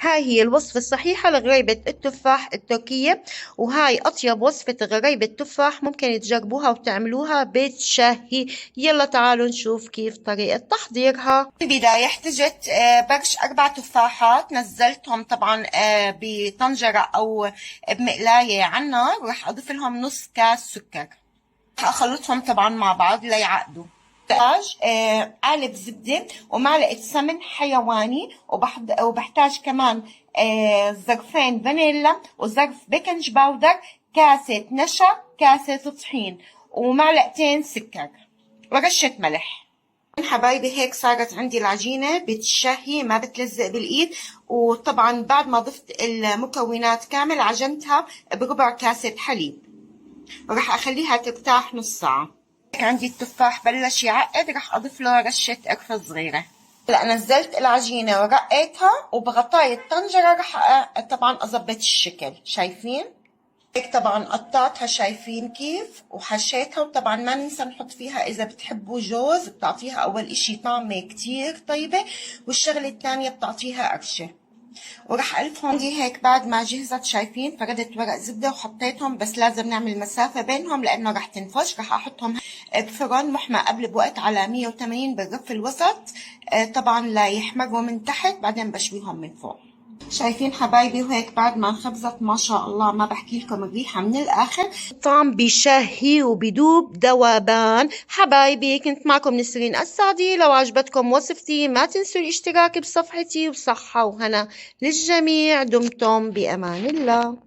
هاي هي الوصفة الصحيحة لغريبة التفاح التركية، وهاي أطيب وصفة غريبة تفاح ممكن تجربوها وتعملوها بتشهي. يلا تعالوا نشوف كيف طريقة تحضيرها. في البداية احتجت برش 4 تفاحات، نزلتهم طبعا بطنجرة أو بمقلاية على النار، وراح أضيف لهم نص كاس سكر. راح أخلطهم طبعا مع بعض ليعقدوا. بحتاج قالب زبدة ومعلقة سمن حيواني، وبحتاج كمان ظرفين فانيلا وظرف بيكنج باودر، كاسة نشا، كاسة طحين، ومعلقتين سكر ورشة ملح. حبايبي هيك صارت عندي العجينة بتشهي ما بتلزق بالإيد. وطبعا بعد ما ضفت المكونات كامل عجنتها بربع كاسة حليب، وراح أخليها ترتاح نص ساعة. عندي التفاح بلش يعقد، راح أضيف له رشة قرفة صغيرة. هلا نزلت العجينة ورقيتها، وبغطاية الطنجرة راح طبعا أظبط الشكل. شايفين هيك طبعا قطعتها، شايفين كيف، وحشيتها. وطبعا ما ننسى نحط فيها إذا بتحبوا جوز، بتعطيها أول إشي طعمة كتير طيبة، والشغلة الثانية بتعطيها قرشة. وراح ألفهم دي هيك بعد ما جهزت. شايفين فردت ورق زبدة وحطيتهم، بس لازم نعمل مسافة بينهم لأنه راح تنفش. راح أحطهم بفرن محمى قبل بوقت على 180 بالرف الوسط، طبعا لا يحمروا من تحت، بعدين بشويهم من فوق. شايفين حبايبي، وهيك بعد ما انخبزت ما شاء الله ما بحكي لكم الريحة من الآخر. الطعم بيشهي وبيدوب ذوبان. حبايبي كنت معكم نسرين السعدي. لو عجبتكم وصفتي ما تنسوا الاشتراك بصفحتي، وصحة وهنا للجميع. دمتم بأمان الله.